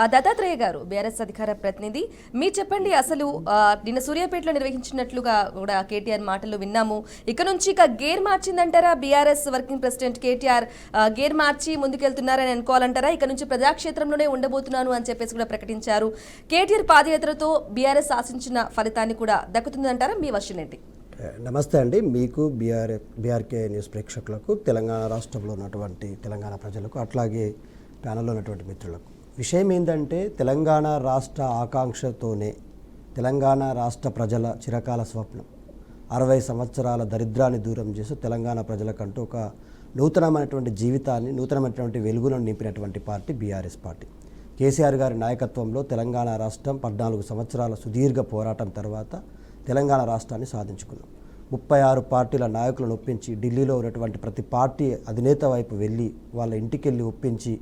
దత్తాత్రేయ గారు బీఆర్ఎస్ అధికార ప్రతినిధి మీరు చెప్పండి అసలు నిన్న సూర్యాపేటలో నిర్వహించినట్లుగా కూడా కేటీఆర్ మాటలు విన్నాము. ఇక నుంచి గేర్ మార్చిందంటారా BRS working president KTR? Gear మార్చి ముందుకెళ్తున్నారని అనుకోవాలంటారా? ఇక నుంచి ప్రజాక్షేత్రంలోనే ఉండబోతున్నాను అని చెప్పేసి కూడా ప్రకటించారు. కేటీఆర్ పాదయాత్రతో బీఆర్ఎస్ ఆశించిన ఫలితాన్ని కూడా దక్కుతుందంటారా? మీ వర్షన్ ఏంటి? నమస్తే అండి, మీకు బీఆర్కే న్యూస్ ప్రేక్షకులకు, తెలంగాణ రాష్ట్రంలో ఉన్నటువంటి తెలంగాణ ప్రజలకు, అట్లాగే ప్యానల్లో ఉన్నటువంటి మిత్రులకు. విషయం ఏంటంటే, తెలంగాణ రాష్ట్ర ఆకాంక్షతోనే తెలంగాణ రాష్ట్ర ప్రజల చిరకాల స్వప్నం 60 సంవత్సరాల దరిద్రాన్ని దూరం చేస్తూ తెలంగాణ ప్రజలకంటూ ఒక నూతనమైనటువంటి జీవితాన్ని, నూతనమైనటువంటి వెలుగులను నింపినటువంటి పార్టీ బీఆర్ఎస్ పార్టీ. కేసీఆర్ గారి నాయకత్వంలో తెలంగాణ రాష్ట్రం 14 సంవత్సరాల సుదీర్ఘ పోరాటం తర్వాత తెలంగాణ రాష్ట్రాన్ని సాధించుకున్నాం. 36 పార్టీల నాయకులను ఒప్పించి, ఢిల్లీలో ఉన్నటువంటి ప్రతి పార్టీ అధినేత వైపు వెళ్ళి వాళ్ళ ఇంటికి వెళ్ళి ఒప్పించి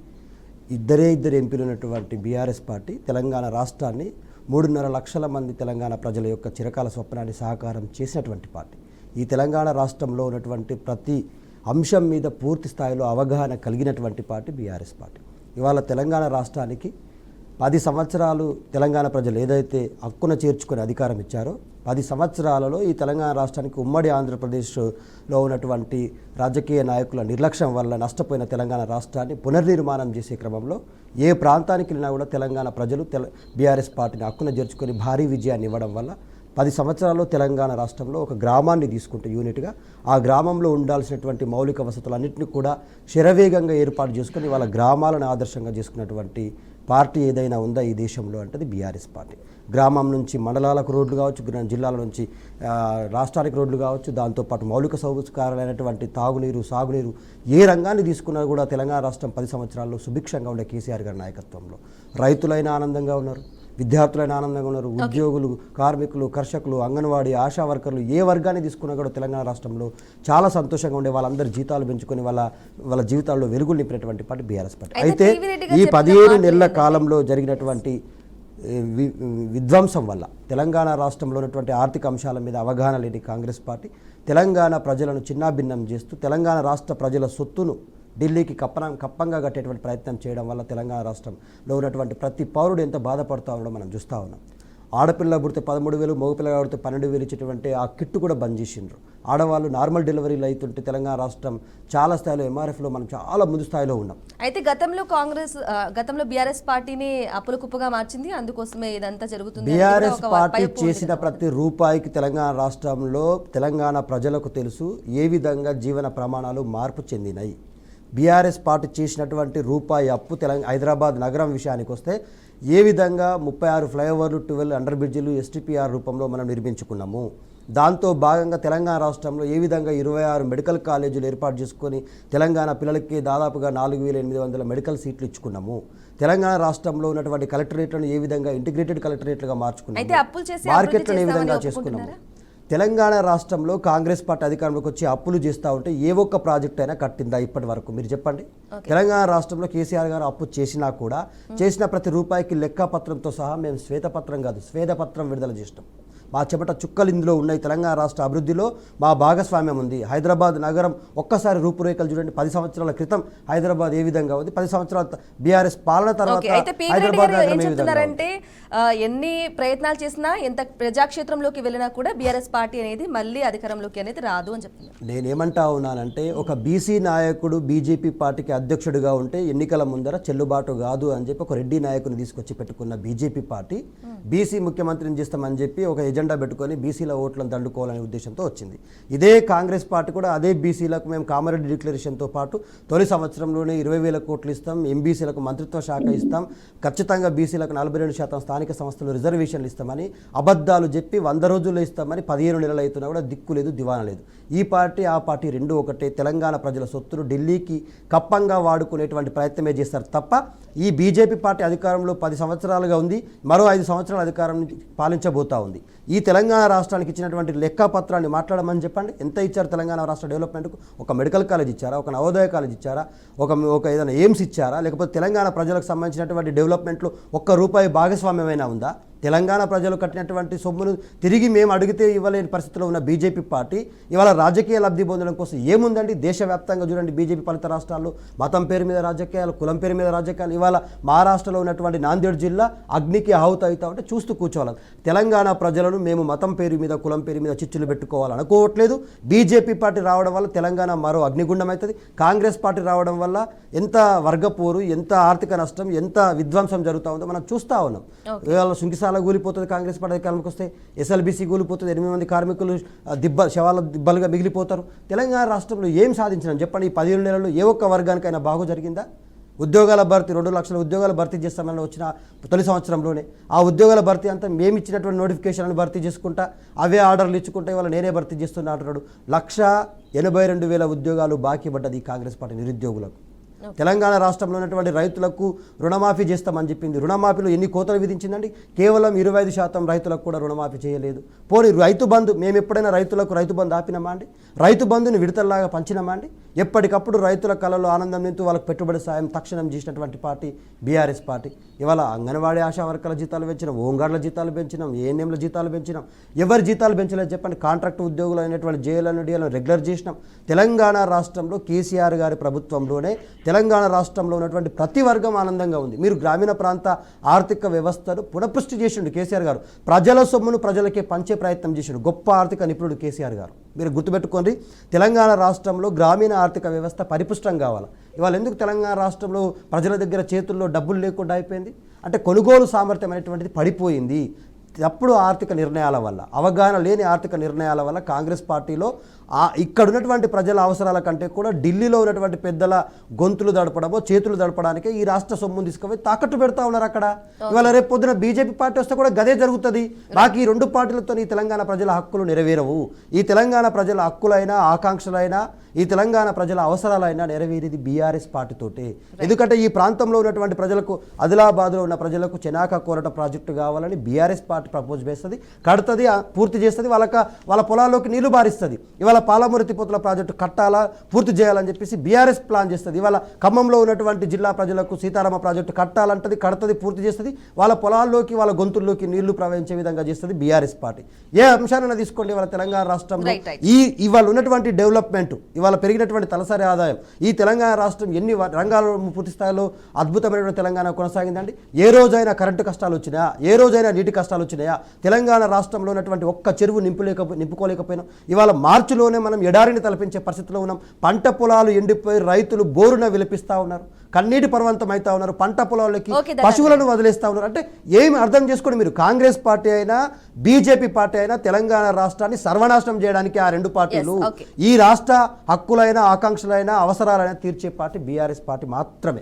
ఇద్దరు ఎంపీలు ఉన్నటువంటి బీఆర్ఎస్ పార్టీ తెలంగాణ రాష్ట్రాన్ని 3.5 లక్షల మంది తెలంగాణ ప్రజల యొక్క చిరకాల స్వప్నాన్ని సాకారం చేసినటువంటి పార్టీ. ఈ తెలంగాణ రాష్ట్రంలో ఉన్నటువంటి ప్రతి అంశం మీద పూర్తి స్థాయిలో అవగాహన కలిగినటువంటి పార్టీ బీఆర్ఎస్ పార్టీ. ఇవాళ తెలంగాణ రాష్ట్రానికి 10 సంవత్సరాలు తెలంగాణ ప్రజలు ఏదైతే హక్కున చేర్చుకుని అధికారం ఇచ్చారో 10 సంవత్సరాలలో ఈ తెలంగాణ రాష్ట్రానికి ఉమ్మడి ఆంధ్రప్రదేశ్లో ఉన్నటువంటి రాజకీయ నాయకుల నిర్లక్ష్యం వల్ల నష్టపోయిన తెలంగాణ రాష్ట్రాన్ని పునర్నిర్మాణం చేసే క్రమంలో ఏ ప్రాంతానికి వెళ్ళినా కూడా తెలంగాణ ప్రజలు బీఆర్ఎస్ పార్టీని హక్కున చేర్చుకొని భారీ విజయాన్ని ఇవ్వడం వల్ల 10 సంవత్సరాల్లో తెలంగాణ రాష్ట్రంలో ఒక గ్రామాన్ని తీసుకుంటే యూనిట్గా ఆ గ్రామంలో ఉండాల్సినటువంటి మౌలిక వసతులన్నింటినీ కూడా శరవేగంగా ఏర్పాటు చేసుకొని వాళ్ళ గ్రామాలను ఆదర్శంగా చేసుకున్నటువంటి పార్టీ ఏదైనా ఉందా ఈ దేశంలో అంటే బీఆర్ఎస్ పార్టీ. గ్రామం నుంచి మండలాలకు రోడ్లు కావచ్చు, జిల్లాల నుంచి రాష్ట్రానికి రోడ్లు కావచ్చు, దాంతోపాటు మౌలిక సౌకర్యాలైనటువంటి తాగునీరు, సాగునీరు ఏ రంగాన్ని తీసుకున్నా కూడా తెలంగాణ రాష్ట్రం 10 సంవత్సరాల్లో సుభిక్షంగా ఉండే కేసీఆర్ గారి నాయకత్వంలో రైతులైన ఆనందంగా ఉన్నారు, విద్యార్థులైన ఆనందంగా ఉన్నారు, ఉద్యోగులు, కార్మికులు, కర్షకులు, అంగన్వాడీ, ఆశా వర్కర్లు ఏ వర్గాన్ని తీసుకున్నా కూడా తెలంగాణ రాష్ట్రంలో చాలా సంతోషంగా ఉండే వాళ్ళందరి జీతాలు పెంచుకొని వాళ్ళ జీవితాల్లో వెలుగులు నింపినటువంటి పార్టీ బీఆర్ఎస్ పార్టీ. అయితే ఈ 17 నెలల కాలంలో జరిగినటువంటి విధ్వంసం వల్ల తెలంగాణ రాష్ట్రంలో ఉన్నటువంటి ఆర్థిక అంశాల మీద అవగాహన లేని కాంగ్రెస్ పార్టీ తెలంగాణ ప్రజలను చిన్నాభిన్నం చేస్తూ తెలంగాణ రాష్ట్ర ప్రజల సొత్తును ఢిల్లీకి కప్పంగా కట్టేటువంటి ప్రయత్నం చేయడం వల్ల తెలంగాణ రాష్ట్రంలో ఉన్నటువంటి ప్రతి పౌరుడు ఎంత బాధపడుతూ ఉండడం మనం చూస్తూ ఉన్నాం. ఆడపిల్ల పుడితే 13,000, మగపిల్ల పుడితే 12,000 ఇచ్చేటువంటి ఆ కిట్టు కూడా బంద్ చేసిండ్రు. ఆడవాళ్ళు నార్మల్ డెలివరీలు అవుతుంటే తెలంగాణ రాష్ట్రం చాలా స్థాయిలో ఎంఆర్ఎఫ్లో మనం చాలా ముందు స్థాయిలో ఉన్నాం. అయితే గతంలో బీఆర్ఎస్ పార్టీని అప్పుల కుప్పగా మార్చింది, అందుకోసమే ఇదంతా జరుగుతుంది. బీఆర్ఎస్ పార్టీ చేసిన ప్రతి రూపాయికి తెలంగాణ రాష్ట్రంలో తెలంగాణ ప్రజలకు తెలుసు ఏ విధంగా జీవన ప్రమాణాలు మార్పు చెందినాయి. బీఆర్ఎస్ పార్టీ చేసినటువంటి రూపాయి అప్పు హైదరాబాద్ నగరం విషయానికి వస్తే ఏ విధంగా 36 ఫ్లైఓవర్లు, 12 అండర్ బ్రిడ్జిలు ఎస్టీపీఆర్ రూపంలో మనం నిర్మించుకున్నాము. దాంతో భాగంగా తెలంగాణ రాష్ట్రంలో ఏ విధంగా 26 మెడికల్ కాలేజీలు ఏర్పాటు చేసుకొని తెలంగాణ పిల్లలకి దాదాపుగా 4,800 మెడికల్ సీట్లు ఇచ్చుకున్నాము. తెలంగాణ రాష్ట్రంలో ఉన్నటువంటి కలెక్టరేట్లను ఏ విధంగా ఇంటిగ్రేటెడ్ కలెక్టరేట్లుగా మార్చుకున్నాము, మార్కెట్లను ఏ విధంగా చేసుకున్నాము. తెలంగాణ రాష్ట్రంలో కాంగ్రెస్ పార్టీ అధికారంలోకి వచ్చి అప్పులు చేస్తూ ఉంటే ఏ ఒక్క ప్రాజెక్ట్ అయినా కట్టిందా ఇప్పటి వరకు మీరు చెప్పండి? తెలంగాణ రాష్ట్రంలో కేసీఆర్ గారు అప్పు చేసినా కూడా చేసిన ప్రతి రూపాయికి లెక్కపత్రంతో సహా మేము శ్వేతపత్రం కాదు స్వేదపత్రం విడుదల చేసినాం. మా చెమట చుక్కలు ఇందులో ఉన్నాయి. తెలంగాణ రాష్ట్ర అభివృద్ధిలో మా భాగస్వామ్యం ఉంది. హైదరాబాద్ నగరం ఒక్కసారి రూపురేఖలు చూడండి. 10 సంవత్సరాల క్రితం హైదరాబాద్ ఏ విధంగా ఉంది, 10 సంవత్సరాల బీఆర్ఎస్ పాలన తర్వాత హైదరాబాద్ నగరం ఏ విధంగా అంటే ఎన్ని ప్రయత్నాలు చేసినా ఎంత ప్రజాక్షేత్రంలోకి వెళ్ళినా కూడా బీఆర్ఎస్ పార్టీ అనేది మళ్ళీ అధికారంలోకి అనేది రాదు అని చెప్తున్నారు. నేనేమంటా ఉన్నానంటే, ఒక బీసీ నాయకుడు బీజేపీ పార్టీకి అధ్యక్షుడిగా ఉంటే ఎన్నికల ముందర చెల్లుబాటు కాదు అని చెప్పి ఒక రెడ్డి నాయకుని తీసుకొచ్చి పెట్టుకున్న బీజేపీ పార్టీ బీసీ ముఖ్యమంత్రిని చేస్తామని చెప్పి ఒక ఎజెండా పెట్టుకొని బీసీల ఓట్లను దండుకోవాలనే ఉద్దేశంతో వచ్చింది. ఇదే కాంగ్రెస్ పార్టీ కూడా అదే బీసీలకు మేము కామారెడ్డి డిక్లరేషన్తో పాటు తొలి సంవత్సరంలోనే 20,000 కోట్లు ఇస్తాం, ఎంబీసీలకు మంత్రిత్వ శాఖ ఇస్తాం, ఖచ్చితంగా బీసీలకు 42% స్థానిక సంస్థలు రిజర్వేషన్లు ఇస్తామని అబద్ధాలు చెప్పి 100 రోజుల్లో ఇస్తామని 15 నెలలు అవుతున్నా కూడా దిక్కు లేదు, దివానా లేదు. ఈ పార్టీ ఆ పార్టీ రెండు ఒకటే. తెలంగాణ ప్రజల సొత్తును ఢిల్లీకి కప్పంగా వాడుకునేటువంటి ప్రయత్నమే చేస్తారు తప్ప ఈ బీజేపీ పార్టీ అధికారంలో 10 సంవత్సరాలుగా ఉంది, మరో 5 సంవత్సరాల అధికారం పాలించబోతా ఉంది. ఈ తెలంగాణ రాష్ట్రానికి ఇచ్చినటువంటి లెక్కపత్రాన్ని మాట్లాడమని చెప్పండి. ఎంత ఇచ్చారు తెలంగాణ రాష్ట్ర డెవలప్మెంట్కు? ఒక మెడికల్ కాలేజ్ ఇచ్చారా, ఒక నవోదయ కాలేజ్ ఇచ్చారా, ఒక ఏదైనా ఎయిమ్స్ ఇచ్చారా, లేకపోతే తెలంగాణ ప్రజలకు సంబంధించినటువంటి డెవలప్మెంట్లో ఒక్క రూపాయి భాగస్వామ్యమైనా ఉందా? తెలంగాణ ప్రజలు కట్టినటువంటి సొమ్మును తిరిగి మేము అడిగితే ఇవ్వలేని పరిస్థితిలో ఉన్న బీజేపీ పార్టీ ఇవాళ రాజకీయ లబ్ధి పొందడం కోసం ఏముందండి? దేశవ్యాప్తంగా చూడండి, బీజేపీ పాలిత రాష్ట్రాల్లో మతం పేరు మీద రాజకీయాలు, కులం పేరు మీద రాజకీయాలు. ఇవాళ మహారాష్ట్రలో ఉన్నటువంటి నాందేడ్ జిల్లా అగ్నికి ఆహుతి అవుతా ఉంటే చూస్తూ కూర్చోవాలి. తెలంగాణ ప్రజలను మేము మతం పేరు మీద, కులం పేరు మీద చిచ్చులు పెట్టుకోవాలనుకోవట్లేదు. బీజేపీ పార్టీ రావడం వల్ల తెలంగాణ మరో అగ్నిగుండం అవుతుంది. కాంగ్రెస్ పార్టీ రావడం వల్ల ఎంత వర్గపోరు, ఎంత ఆర్థిక నష్టం, ఎంత విధ్వంసం జరుగుతూ ఉందో మనం చూస్తూ ఉన్నాం. ఇవాళ సుంకిసాల కూలిపోతుంది, కాంగ్రెస్ పార్టీ అధికారంలోకి వస్తే ఎస్ఎల్బీసీ కూలిపోతుంది, 8 మంది కార్మికులు శవాల దిబ్బలుగా మిగిలిపోతారు. తెలంగాణ రాష్ట్రంలో ఏం సాధించినాం చెప్పండి? ఈ 17 నెలల్లో ఏ ఒక్క వర్గానికైనా బాగు జరిగిందా? ఉద్యోగాల భర్తీ 2 లక్షల ఉద్యోగాల భర్తీ చేస్తామని వచ్చిన తొలి సంవత్సరంలోనే ఆ ఉద్యోగాల భర్తీ అంతా మేము ఇచ్చినటువంటి నోటిఫికేషన్లను భర్తీ చేసుకుంటా, అవే ఆర్డర్లు ఇచ్చుకుంటే ఇవాళ నేనే భర్తీ చేస్తున్నా అంటున్నాడు. 1,82,000 ఉద్యోగాలు బాకీ పడ్డది ఈ కాంగ్రెస్ పార్టీ నిరుద్యోగులకు. తెలంగాణ రాష్ట్రంలో ఉన్నటువంటి రైతులకు రుణమాఫీ చేస్తామని చెప్పింది. రుణమాఫీలో ఎన్ని కోతలు విధించిందండి? కేవలం 25% రైతులకు కూడా రుణమాఫీ చేయలేదు. పోనీ రైతు బంధు, మేము ఎప్పుడైనా రైతులకు రైతు బంధు ఆపినామా అండి? రైతు బంధుని విడతల్లాగా పంచినామా అండి? ఎప్పటికప్పుడు రైతుల కళలో ఆనందం నింతూ వాళ్ళకి పెట్టుబడి సాయం తక్షణం చేసినటువంటి పార్టీ బీఆర్ఎస్ పార్టీ. ఇవాళ అంగన్వాడీ ఆశా వర్కర్ల జీతాలు పెంచినాం, హోంగార్డుల జీతాలు పెంచినాం, ఏఎన్ఎంల జీతాలు పెంచినాం. ఎవరి జీతాలు పెంచలేదు చెప్పండి? కాంట్రాక్ట్ ఉద్యోగులు అయినటువంటి జేఎల్ఎన్ డిఎల్ఎన్ రెగ్యులర్ చేసినాం. తెలంగాణ రాష్ట్రంలో కేసీఆర్ గారి ప్రభుత్వంలోనే తెలంగాణ రాష్ట్రంలో ఉన్నటువంటి ప్రతి వర్గం ఆనందంగా ఉంది. మీరు గ్రామీణ ప్రాంత ఆర్థిక వ్యవస్థను పునఃపుష్టి చేసిండు కేసీఆర్ గారు. ప్రజల సొమ్మును ప్రజలకే పంచే ప్రయత్నం చేసిండు. గొప్ప ఆర్థిక నిపుణుడు కేసీఆర్ గారు. మీరు గుర్తుపెట్టుకోండి, తెలంగాణ రాష్ట్రంలో గ్రామీణ ఆర్థిక వ్యవస్థ పరిపుష్టం కావాలి. ఇవాళ ఎందుకు తెలంగాణ రాష్ట్రంలో ప్రజల దగ్గర చేతుల్లో డబ్బులు లేకుండా అయిపోయింది అంటే కొనుగోలు సామర్థ్యం అనేటువంటిది పడిపోయింది. తప్పుడు ఆర్థిక నిర్ణయాల వల్ల, అవగాహన లేని ఆర్థిక నిర్ణయాల వల్ల కాంగ్రెస్ పార్టీలో ఇక్కడ ఉన్నటువంటి ప్రజల అవసరాల కంటే కూడా ఢిల్లీలో ఉన్నటువంటి పెద్దల గొంతులు దడపడమో చేతులు దడపడానికే ఈ రాష్ట్ర సొమ్మును తీసుకుపోయి తాకట్టు పెడతా ఉన్నారు అక్కడ. ఇవాళ రేపు పొద్దున బీజేపీ పార్టీ వస్తే కూడా గదే జరుగుతుంది. బాకీ ఈ 2 పార్టీలతో ఈ తెలంగాణ ప్రజల హక్కులు నెరవేరవు. ఈ తెలంగాణ ప్రజల హక్కులైనా, ఆకాంక్షలైనా, ఈ తెలంగాణ ప్రజల అవసరాలైనా నెరవేరేది బీఆర్ఎస్ పార్టీతోటే. ఎందుకంటే ఈ ప్రాంతంలో ఉన్నటువంటి ప్రజలకు, ఆదిలాబాద్లో ఉన్న ప్రజలకు చెనాక కోరట ప్రాజెక్టు కావాలని బీఆర్ఎస్ పార్టీ ప్రపోజ్ చేస్తుంది, కడుతుంది, పూర్తి చేస్తుంది, వాళ్ళ పొలాల్లోకి నీళ్లు బారిస్తుంది. ఇవాళ పాలమూరు తిరుపతుల ప్రాజెక్టు కట్టాలా, పూర్తి చేయాలని చెప్పేసి బీఆర్ఎస్ ప్లాన్ చేస్తుంది. ఇవాళ ఖమ్మంలో ఉన్నటువంటి జిల్లా ప్రజలకు సీతారామ ప్రాజెక్టు కట్టాలంటది, కడుతుంది, పూర్తి చేస్తుంది. వాళ్ళ పొలాల్లోకి, వాళ్ళ గొంతుల్లోకి నీళ్లు ప్రవహించే విధంగా చేస్తుంది బీఆర్ఎస్ పార్టీ. ఏ అంశాన్ని తీసుకోండి, ఇవాళ తెలంగాణ రాష్ట్రంలో ఇవాళ ఉన్నటువంటి డెవలప్మెంట్, ఇవాళ పెరిగినటువంటి తలసరి ఆదాయం, ఈ తెలంగాణ రాష్ట్రం ఎన్ని రంగాల్లో పూర్తి స్థాయిలో అద్భుతమైనటువంటి తెలంగాణ కొనసాగిందండి. ఏ రోజైనా కరెంటు కష్టాలు వచ్చినాయా? ఏ రోజైనా నీటి కష్టాలు వచ్చినాయా? తెలంగాణ రాష్ట్రంలో ఉన్నటువంటి ఒక్క చెరువు నింపుకోలేకపోయినాం. ఇవాళ మార్చిలోనే మనం ఎడారిని తలపించే పరిస్థితిలో ఉన్నాం. పంట పొలాలు ఎండిపోయి రైతులు బోరున విలపిస్తూ ఉన్నారు, కన్నీటి పర్వంతం అవుతా ఉన్నారు, పంట పొలాలకి పశువులను వదిలేస్తా ఉన్నారు. అంటే ఏమి అర్థం చేసుకోండి మీరు, కాంగ్రెస్ పార్టీ అయినా బీజేపీ పార్టీ అయినా తెలంగాణ రాష్ట్రాన్ని సర్వనాశనం చేయడానికి ఆ 2 పార్టీలు. ఈ రాష్ట్ర హక్కులైన, ఆకాంక్షలైన, అవసరాలైనా తీర్చే పార్టీ బీఆర్ఎస్ పార్టీ మాత్రమే.